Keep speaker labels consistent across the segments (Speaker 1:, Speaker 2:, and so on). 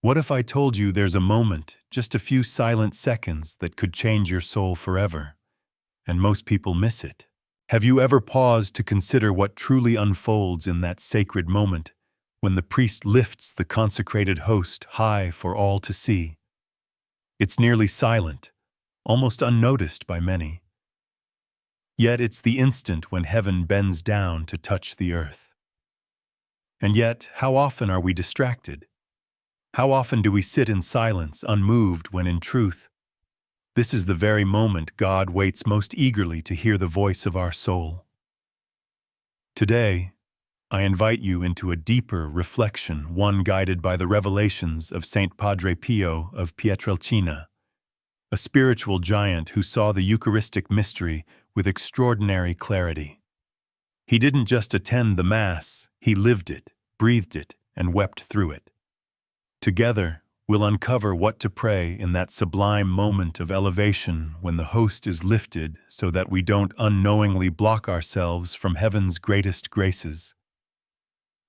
Speaker 1: What if I told you there's a moment, just a few silent seconds, that could change your soul forever? And most people miss it. Have you ever paused to consider what truly unfolds in that sacred moment, when the priest lifts the consecrated host high for all to see? It's nearly silent, almost unnoticed by many. Yet it's the instant when heaven bends down to touch the earth. And yet, how often are we distracted? How often do we sit in silence, unmoved, when in truth, this is the very moment God waits most eagerly to hear the voice of our soul? Today, I invite you into a deeper reflection, one guided by the revelations of Saint Padre Pio of Pietrelcina, a spiritual giant who saw the Eucharistic mystery with extraordinary clarity. He didn't just attend the Mass, he lived it, breathed it, and wept through it. Together, we'll uncover what to pray in that sublime moment of elevation when the host is lifted so that we don't unknowingly block ourselves from heaven's greatest graces.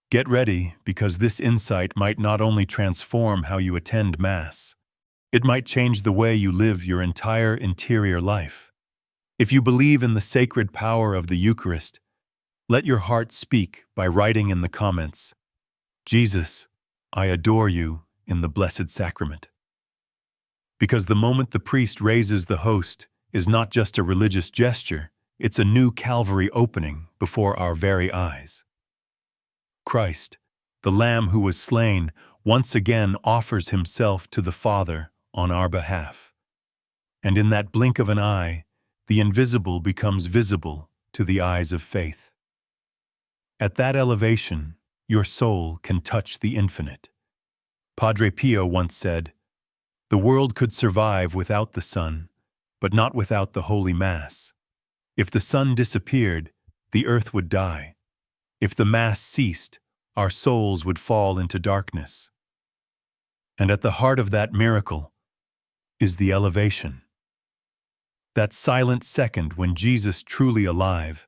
Speaker 1: Get ready, because this insight might not only transform how you attend Mass, it might change the way you live your entire interior life. If you believe in the sacred power of the Eucharist, let your heart speak by writing in the comments, "Jesus, I adore you in the Blessed Sacrament." Because the moment the priest raises the host is not just a religious gesture, it's a new Calvary opening before our very eyes. Christ, the Lamb who was slain, once again offers himself to the Father on our behalf. And in that blink of an eye, the invisible becomes visible to the eyes of faith. At that elevation, your soul can touch the infinite. Padre Pio once said, "The world could survive without the sun, but not without the Holy Mass. If the sun disappeared, the earth would die. If the Mass ceased, our souls would fall into darkness." And at the heart of that miracle is the elevation. That silent second when Jesus, truly alive,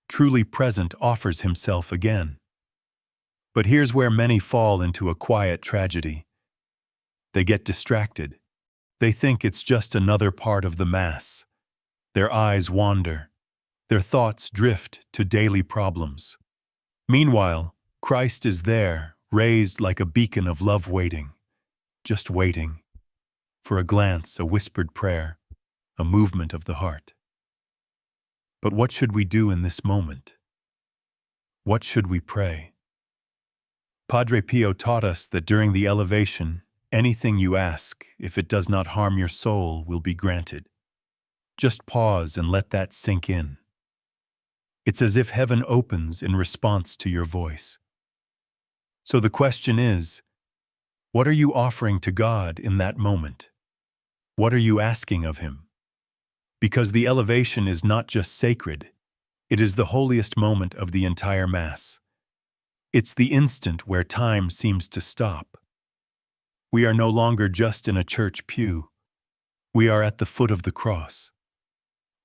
Speaker 1: truly present, offers himself again. But here's where many fall into a quiet tragedy. They get distracted. They think it's just another part of the Mass. Their eyes wander. Their thoughts drift to daily problems. Meanwhile, Christ is there, raised like a beacon of love, waiting, just waiting, for a glance, a whispered prayer, a movement of the heart. But what should we do in this moment? What should we pray? Padre Pio taught us that during the elevation, anything you ask, if it does not harm your soul, will be granted. Just pause and let that sink in. It's as if heaven opens in response to your voice. So the question is, what are you offering to God in that moment? What are you asking of him? Because the elevation is not just sacred, it is the holiest moment of the entire Mass. It's the instant where time seems to stop. We are no longer just in a church pew. We are at the foot of the cross.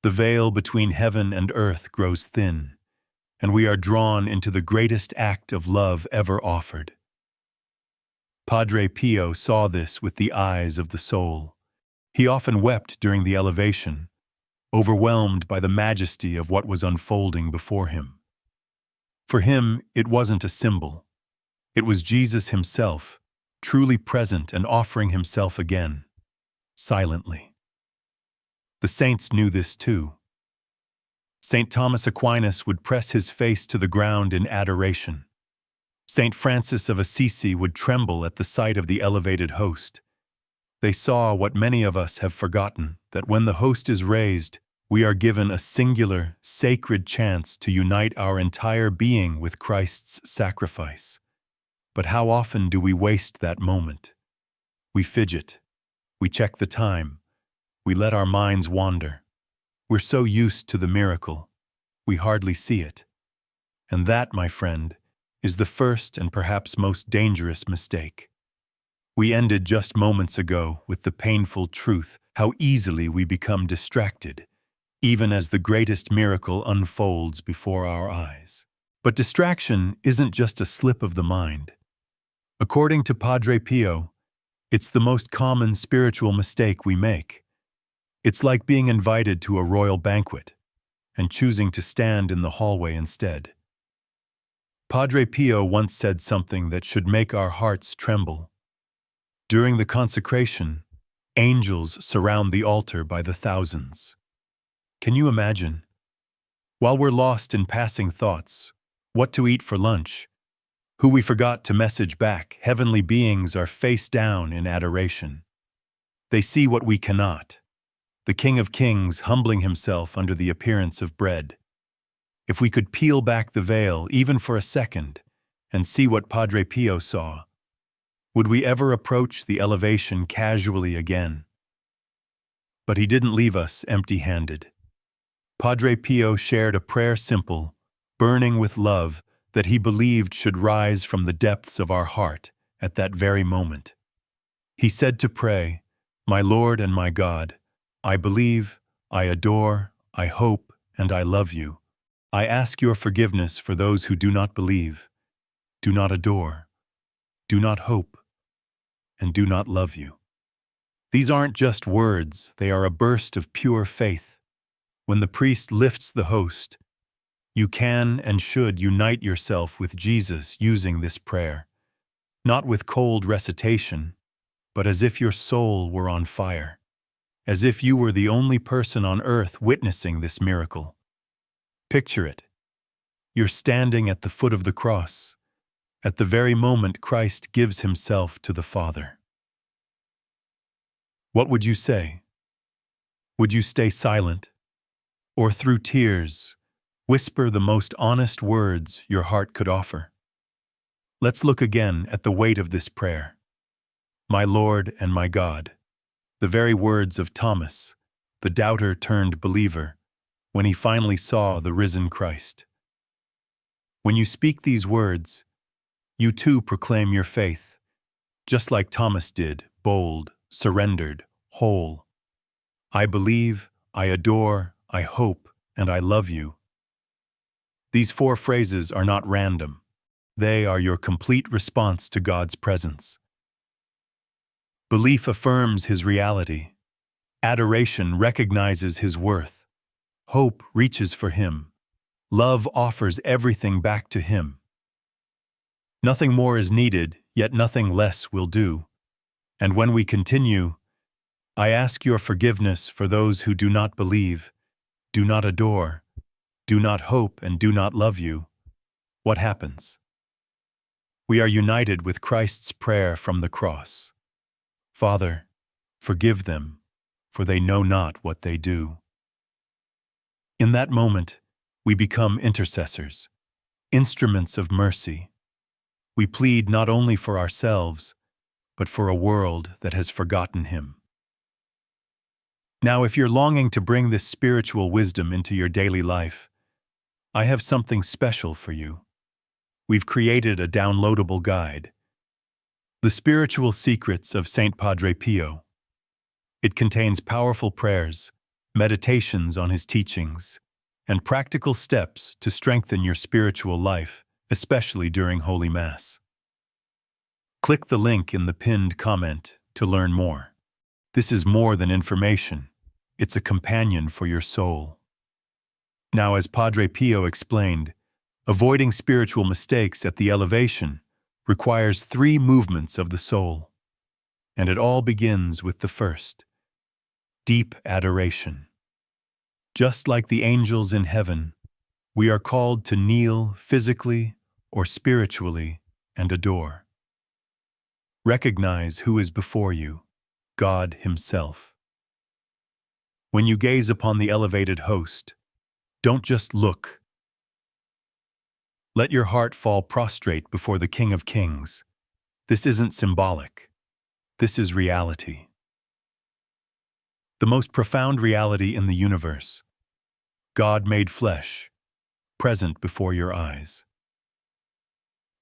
Speaker 1: The veil between heaven and earth grows thin, and we are drawn into the greatest act of love ever offered. Padre Pio saw this with the eyes of the soul. He often wept during the elevation, overwhelmed by the majesty of what was unfolding before him. For him, it wasn't a symbol. It was Jesus himself, truly present and offering himself again, silently. The saints knew this too. St. Thomas Aquinas would press his face to the ground in adoration. St. Francis of Assisi would tremble at the sight of the elevated host. They saw what many of us have forgotten, that when the host is raised, we are given a singular, sacred chance to unite our entire being with Christ's sacrifice. But how often do we waste that moment? We fidget. We check the time. We let our minds wander. We're so used to the miracle, we hardly see it. And that, my friend, is the first and perhaps most dangerous mistake. We ended just moments ago with the painful truth how easily we become distracted, even as the greatest miracle unfolds before our eyes. But distraction isn't just a slip of the mind. According to Padre Pio, It's the most common spiritual mistake we make. It's like being invited to a royal banquet and choosing to stand in the hallway instead. Padre Pio once said something that should make our hearts tremble. During the consecration, angels surround the altar by the thousands. Can you imagine? While we're lost in passing thoughts, what to eat for lunch, who we forgot to message back, heavenly beings are face down in adoration. They see what we cannot. The King of Kings humbling himself under the appearance of bread. If we could peel back the veil, even for a second, and see what Padre Pio saw, would we ever approach the elevation casually again? But he didn't leave us empty-handed. Padre Pio shared a prayer simple, burning with love, that he believed should rise from the depths of our heart at that very moment. He said to pray, "My Lord and my God, I believe, I adore, I hope, and I love you. I ask your forgiveness for those who do not believe, do not adore, do not hope, and do not love you." These aren't just words, they are a burst of pure faith. When the priest lifts the host, you can and should unite yourself with Jesus using this prayer, not with cold recitation, but as if your soul were on fire, as if you were the only person on earth witnessing this miracle. Picture it. You're standing at the foot of the cross, at the very moment Christ gives himself to the Father. What would you say? Would you stay silent? Or through tears, whisper the most honest words your heart could offer? Let's look again at the weight of this prayer. My Lord and my God, the very words of Thomas, the doubter turned believer, when he finally saw the risen Christ. When you speak these words, you too proclaim your faith, just like Thomas did, bold, surrendered, whole. I believe, I adore, I hope, and I love you. These 4 phrases are not random. They are your complete response to God's presence. Belief affirms his reality. Adoration recognizes his worth. Hope reaches for him. Love offers everything back to him. Nothing more is needed, yet nothing less will do. And when we continue, I ask your forgiveness for those who do not believe, do not adore, do not hope, and do not love you. What happens? We are united with Christ's prayer from the cross. Father, forgive them, for they know not what they do. In that moment, we become intercessors, instruments of mercy. We plead not only for ourselves, but for a world that has forgotten him. Now, if you're longing to bring this spiritual wisdom into your daily life, I have something special for you. We've created a downloadable guide, The Spiritual Secrets of Saint Padre Pio. It contains powerful prayers, meditations on his teachings, and practical steps to strengthen your spiritual life, especially during Holy Mass. Click the link in the pinned comment to learn more. This is more than information. It's a companion for your soul. Now, as Padre Pio explained, avoiding spiritual mistakes at the elevation requires 3 movements of the soul. And it all begins with the first, deep adoration. Just like the angels in heaven, we are called to kneel physically or spiritually and adore. Recognize who is before you, God himself. When you gaze upon the elevated host, don't just look. Let your heart fall prostrate before the King of Kings. This isn't symbolic. This is reality. The most profound reality in the universe. God made flesh, present before your eyes.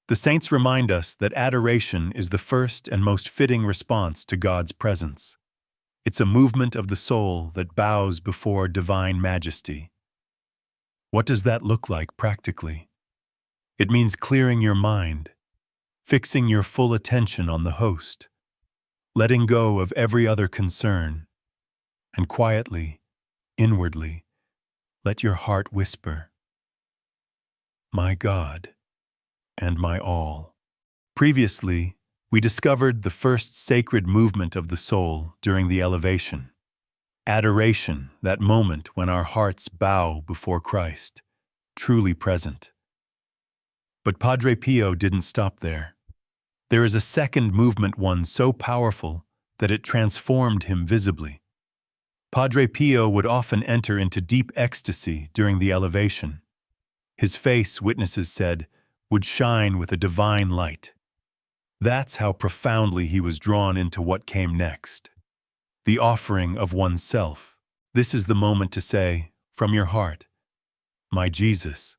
Speaker 1: The saints remind us that adoration is the first and most fitting response to God's presence. It's a movement of the soul that bows before divine majesty. What does that look like practically? It means clearing your mind, fixing your full attention on the host, letting go of every other concern, and quietly, inwardly, let your heart whisper, "My God and my all." Previously, we discovered the first sacred movement of the soul during the elevation. Adoration, that moment when our hearts bow before Christ, truly present. But Padre Pio didn't stop there. There is a second movement, one so powerful that it transformed him visibly. Padre Pio would often enter into deep ecstasy during the elevation. His face, witnesses said, would shine with a divine light. That's how profoundly he was drawn into what came next. The offering of oneself. This is the moment to say, from your heart, "My Jesus,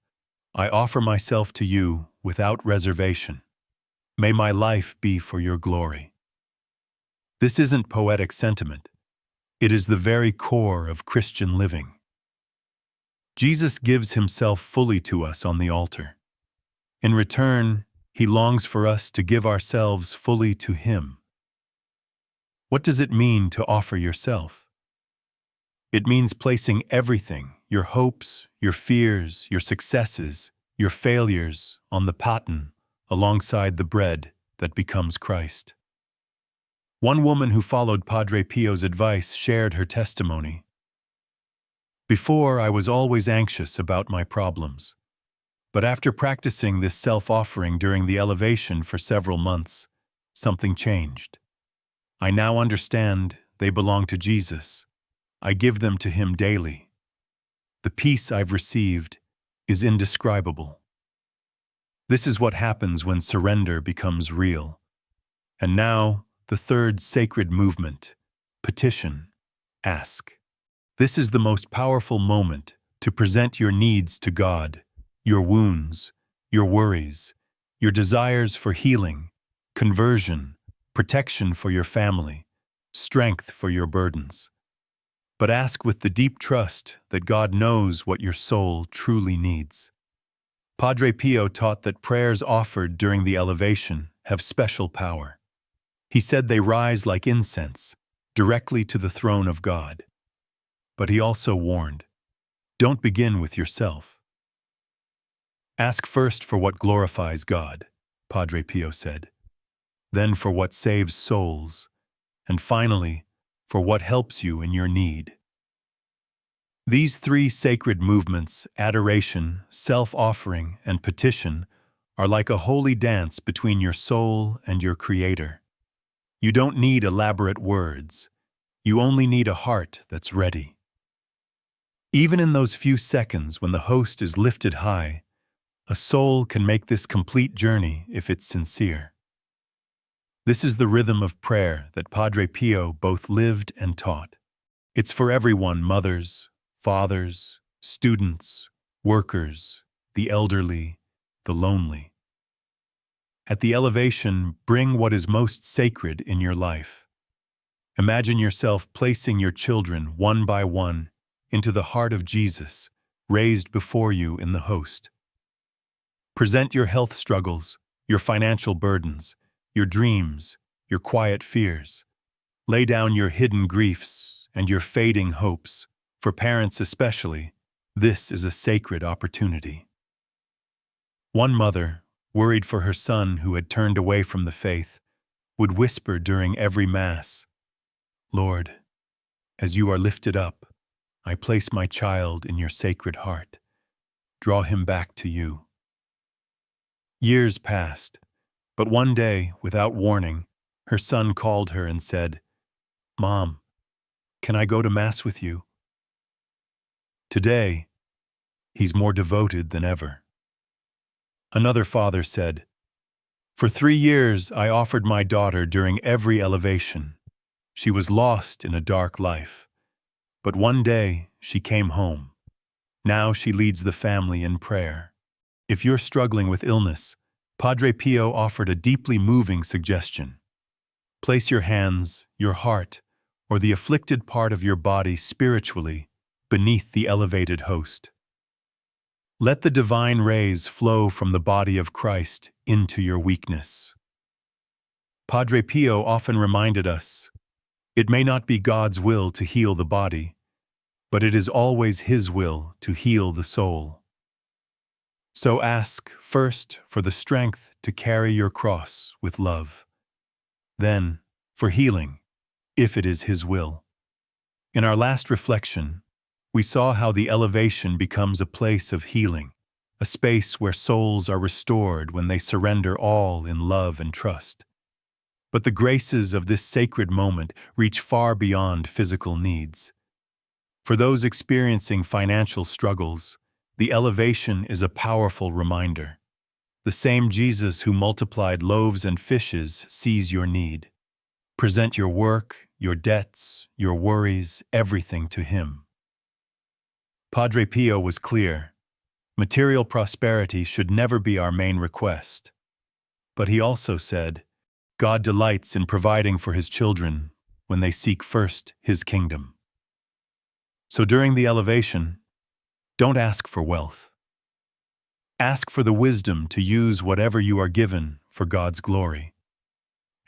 Speaker 1: I offer myself to you without reservation. May my life be for your glory." This isn't poetic sentiment. It is the very core of Christian living. Jesus gives himself fully to us on the altar. In return, he longs for us to give ourselves fully to him. What does it mean to offer yourself? It means placing everything, your hopes, your fears, your successes, your failures, on the paten, alongside the bread that becomes Christ. One woman who followed Padre Pio's advice shared her testimony. "Before, I was always anxious about my problems. But after practicing this self-offering during the elevation for several months, something changed. I now understand they belong to Jesus. I give them to him daily. The peace I've received is indescribable." This is what happens when surrender becomes real. And now, the third sacred movement, petition, ask. This is the most powerful moment to present your needs to God, your wounds, your worries, your desires for healing, conversion, protection for your family, strength for your burdens. But ask with the deep trust that God knows what your soul truly needs. Padre Pio taught that prayers offered during the elevation have special power. He said they rise like incense, directly to the throne of God. But he also warned, don't begin with yourself. Ask first for what glorifies God, Padre Pio said, then for what saves souls, and finally, for what helps you in your need. These three sacred movements, adoration, self-offering, and petition, are like a holy dance between your soul and your Creator. You don't need elaborate words. You only need a heart that's ready. Even in those few seconds when the host is lifted high, a soul can make this complete journey if it's sincere. This is the rhythm of prayer that Padre Pio both lived and taught. It's for everyone: mothers, fathers, students, workers, the elderly, the lonely. At the elevation, bring what is most sacred in your life. Imagine yourself placing your children one by one into the heart of Jesus, raised before you in the host. Present your health struggles, your financial burdens, your dreams, your quiet fears. Lay down your hidden griefs and your fading hopes. For parents especially, this is a sacred opportunity. One mother, worried for her son who had turned away from the faith, would whisper during every Mass, "Lord, as you are lifted up, I place my child in your sacred heart. Draw him back to you." Years passed, but one day, without warning, her son called her and said, "Mom, can I go to Mass with you?" Today, he's more devoted than ever. Another father said, "For 3 years I offered my daughter during every elevation. She was lost in a dark life. But one day she came home. Now she leads the family in prayer." If you're struggling with illness, Padre Pio offered a deeply moving suggestion. Place your hands, your heart, or the afflicted part of your body spiritually beneath the elevated host. Let the divine rays flow from the body of Christ into your weakness. Padre Pio often reminded us, it may not be God's will to heal the body, but it is always His will to heal the soul. So ask first for the strength to carry your cross with love, then for healing, if it is His will. In our last reflection, we saw how the elevation becomes a place of healing, a space where souls are restored when they surrender all in love and trust. But the graces of this sacred moment reach far beyond physical needs. For those experiencing financial struggles, the elevation is a powerful reminder. The same Jesus who multiplied loaves and fishes sees your need. Present your work, your debts, your worries, everything to Him. Padre Pio was clear. Material prosperity should never be our main request. But he also said, God delights in providing for His children when they seek first His kingdom. So during the elevation, don't ask for wealth. Ask for the wisdom to use whatever you are given for God's glory.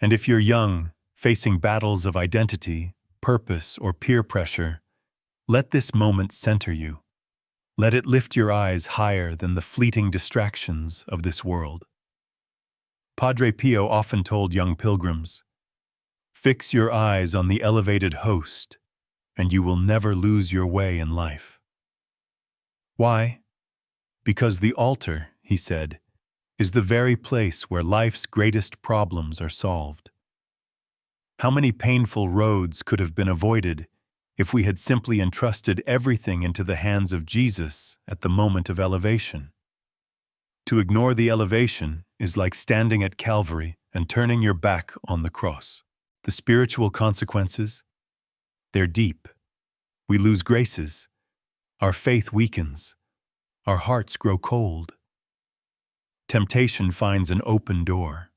Speaker 1: And if you're young, facing battles of identity, purpose, or peer pressure, let this moment center you. Let it lift your eyes higher than the fleeting distractions of this world. Padre Pio often told young pilgrims, fix your eyes on the elevated host, and you will never lose your way in life. Why? Because the altar, he said, is the very place where life's greatest problems are solved. How many painful roads could have been avoided if we had simply entrusted everything into the hands of Jesus at the moment of elevation? To ignore the elevation is like standing at Calvary and turning your back on the cross. The spiritual consequences? They're deep. We lose graces. Our faith weakens. Our hearts grow cold. Temptation finds an open door.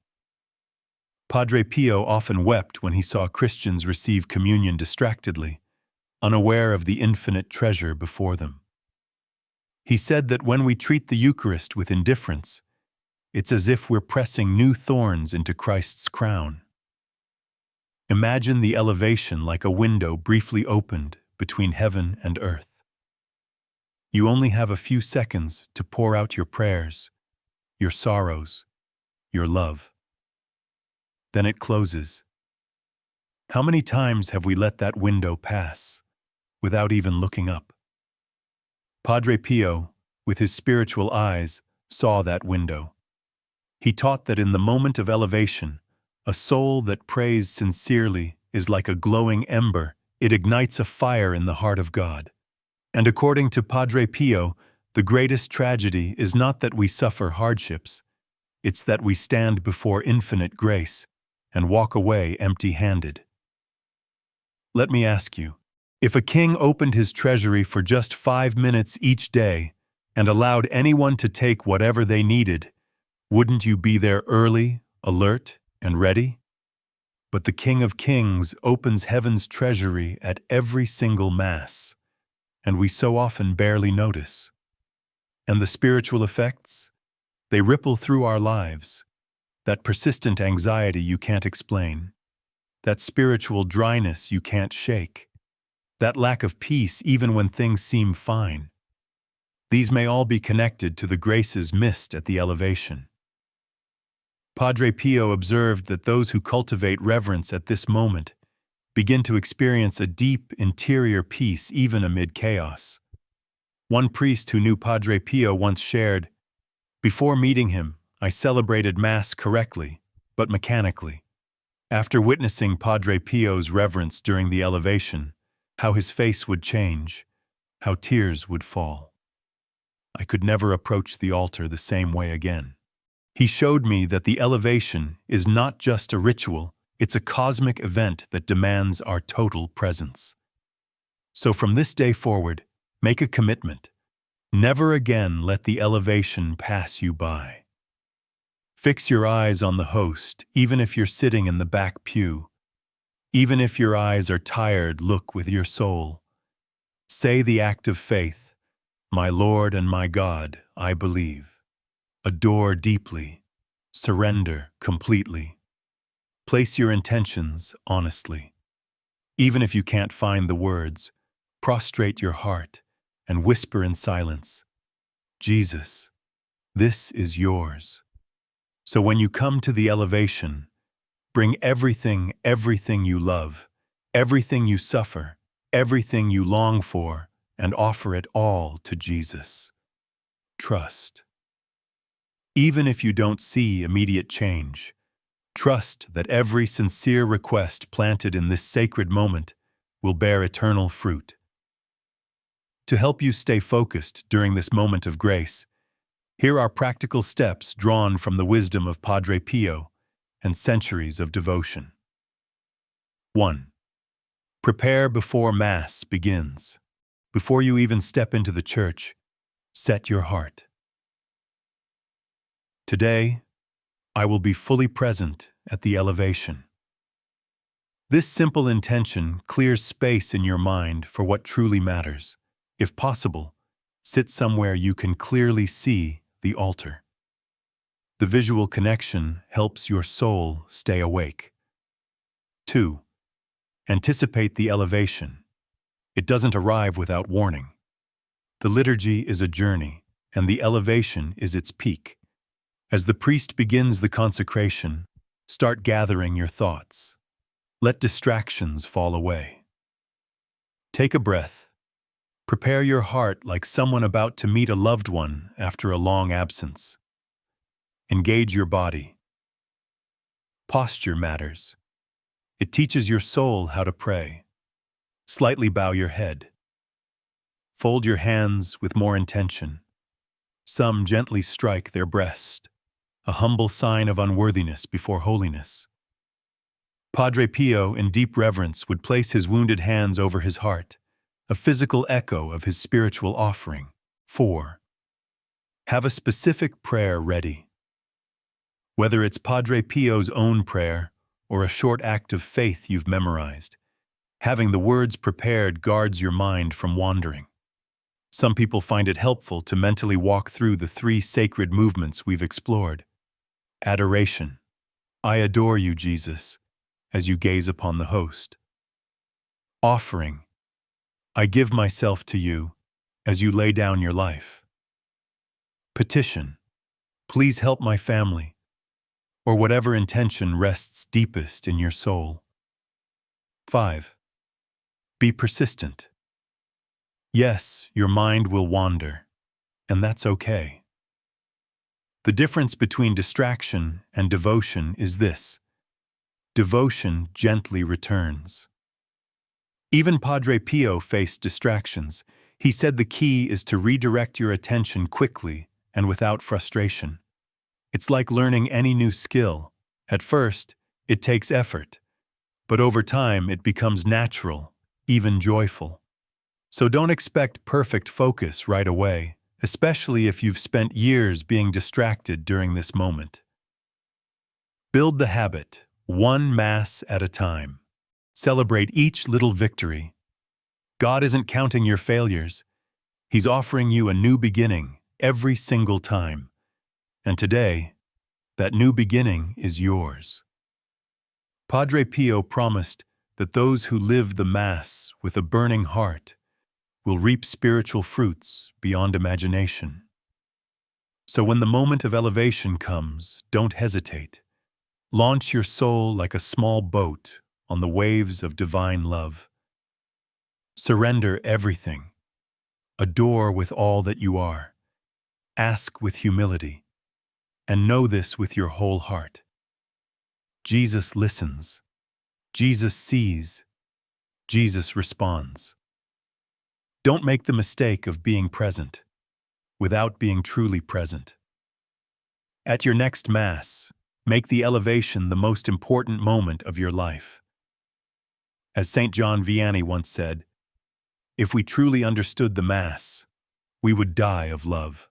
Speaker 1: Padre Pio often wept when he saw Christians receive communion distractedly, unaware of the infinite treasure before them. He said that when we treat the Eucharist with indifference, it's as if we're pressing new thorns into Christ's crown. Imagine the elevation like a window briefly opened between heaven and earth. You only have a few seconds to pour out your prayers, your sorrows, your love. Then it closes. How many times have we let that window pass without even looking up? Padre Pio, with his spiritual eyes, saw that window. He taught that in the moment of elevation, a soul that prays sincerely is like a glowing ember. It ignites a fire in the heart of God. And according to Padre Pio, the greatest tragedy is not that we suffer hardships, it's that we stand before infinite grace and walk away empty-handed. Let me ask you, if a king opened his treasury for just 5 minutes each day and allowed anyone to take whatever they needed, wouldn't you be there early, alert, and ready? But the King of Kings opens heaven's treasury at every single Mass, and we so often barely notice. And the spiritual effects? They ripple through our lives. That persistent anxiety you can't explain. That spiritual dryness you can't shake. That lack of peace even when things seem fine. These may all be connected to the graces missed at the elevation. Padre Pio observed that those who cultivate reverence at this moment begin to experience a deep interior peace even amid chaos. One priest who knew Padre Pio once shared, "Before meeting him, I celebrated Mass correctly, but mechanically. After witnessing Padre Pio's reverence during the elevation, how his face would change, how tears would fall. I could never approach the altar the same way again. He showed me that the elevation is not just a ritual, it's a cosmic event that demands our total presence. So from this day forward, make a commitment. Never again let the elevation pass you by. Fix your eyes on the host, even if you're sitting in the back pew. Even if your eyes are tired, look with your soul. Say the act of faith, "My Lord and my God, I believe." Adore deeply. Surrender completely. Place your intentions honestly. Even if you can't find the words, prostrate your heart and whisper in silence, Jesus, this is yours. So when you come to the elevation, bring everything you love, everything you suffer, everything you long for, and offer it all to Jesus. Trust. Even if you don't see immediate change, trust that every sincere request planted in this sacred moment will bear eternal fruit. To help you stay focused during this moment of grace, here are practical steps drawn from the wisdom of Padre Pio and centuries of devotion. 1. Prepare before Mass begins. Before you even step into the church, set your heart. Today, I will be fully present at the elevation. This simple intention clears space in your mind for what truly matters. If possible, sit somewhere you can clearly see the altar. The visual connection helps your soul stay awake. 2. Anticipate the elevation. It doesn't arrive without warning. The liturgy is a journey, and the elevation is its peak. As the priest begins the consecration, start gathering your thoughts. Let distractions fall away. Take a breath. Prepare your heart like someone about to meet a loved one after a long absence. Engage your body. Posture matters. It teaches your soul how to pray. Slightly bow your head. Fold your hands with more intention. Some gently strike their breast, a humble sign of unworthiness before holiness. Padre Pio, in deep reverence, would place his wounded hands over his heart, a physical echo of his spiritual offering. 4. Have a specific prayer ready. Whether it's Padre Pio's own prayer or a short act of faith you've memorized, having the words prepared guards your mind from wandering. Some people find it helpful to mentally walk through the 3 sacred movements we've explored. Adoration. I adore you, Jesus, as you gaze upon the host. Offering. I give myself to you as you lay down your life. Petition. Please help my family, or whatever intention rests deepest in your soul. 5. Be persistent. Yes, your mind will wander, and that's okay. The difference between distraction and devotion is this: devotion gently returns. Even Padre Pio faced distractions. He said the key is to redirect your attention quickly and without frustration. It's like learning any new skill. At first, it takes effort, but over time it becomes natural, even joyful. So don't expect perfect focus right away, especially if you've spent years being distracted during this moment. Build the habit, one Mass at a time. Celebrate each little victory. God isn't counting your failures. He's offering you a new beginning every single time. And today, that new beginning is yours. Padre Pio promised that those who live the Mass with a burning heart will reap spiritual fruits beyond imagination. So when the moment of elevation comes, don't hesitate. Launch your soul like a small boat on the waves of divine love. Surrender everything. Adore with all that you are. Ask with humility. And know this with your whole heart. Jesus listens. Jesus sees. Jesus responds. Don't make the mistake of being present without being truly present. At your next Mass, make the elevation the most important moment of your life. As St. John Vianney once said, if we truly understood the Mass, we would die of love.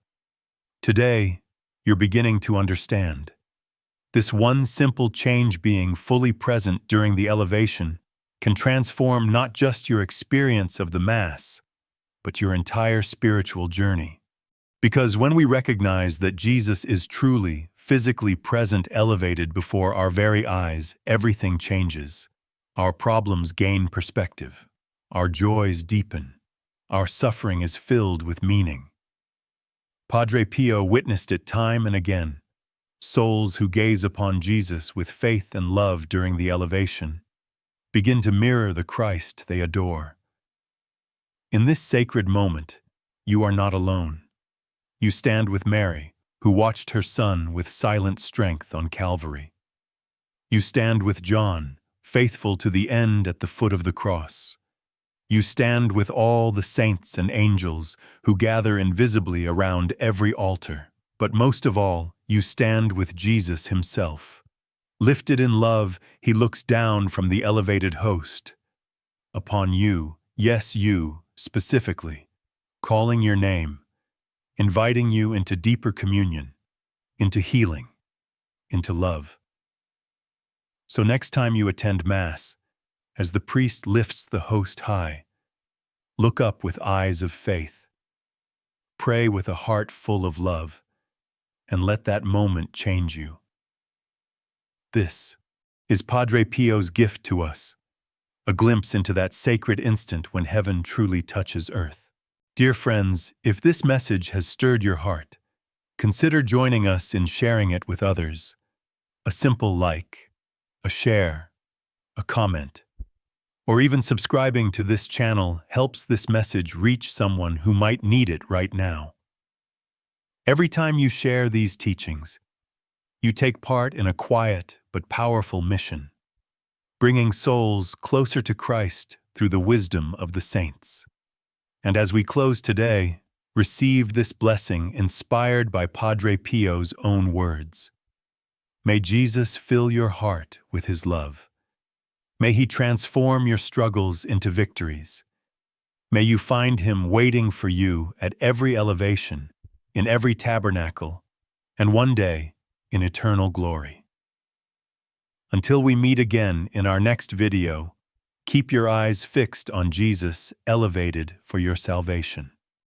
Speaker 1: Today, you're beginning to understand. This one simple change, being fully present during the elevation, can transform not just your experience of the Mass, but your entire spiritual journey. Because when we recognize that Jesus is truly, physically present elevated before our very eyes, everything changes. Our problems gain perspective. Our joys deepen. Our suffering is filled with meaning. Padre Pio witnessed it time and again. Souls who gaze upon Jesus with faith and love during the elevation begin to mirror the Christ they adore. In this sacred moment, you are not alone. You stand with Mary, who watched her Son with silent strength on Calvary. You stand with John, faithful to the end at the foot of the cross. You stand with all the saints and angels who gather invisibly around every altar. But most of all, you stand with Jesus himself. Lifted in love, he looks down from the elevated host upon you, yes, you, specifically, calling your name, inviting you into deeper communion, into healing, into love. So next time you attend Mass, as the priest lifts the host high, look up with eyes of faith. Pray with a heart full of love, and let that moment change you. This is Padre Pio's gift to us, a glimpse into that sacred instant when heaven truly touches earth. Dear friends, if this message has stirred your heart, consider joining us in sharing it with others. A simple like, a share, a comment, or even subscribing to this channel helps this message reach someone who might need it right now. Every time you share these teachings, you take part in a quiet but powerful mission, bringing souls closer to Christ through the wisdom of the saints. And as we close today, receive this blessing inspired by Padre Pio's own words. May Jesus fill your heart with his love. May he transform your struggles into victories. May you find him waiting for you at every elevation, in every tabernacle, and one day in eternal glory. Until we meet again in our next video, keep your eyes fixed on Jesus, elevated for your salvation.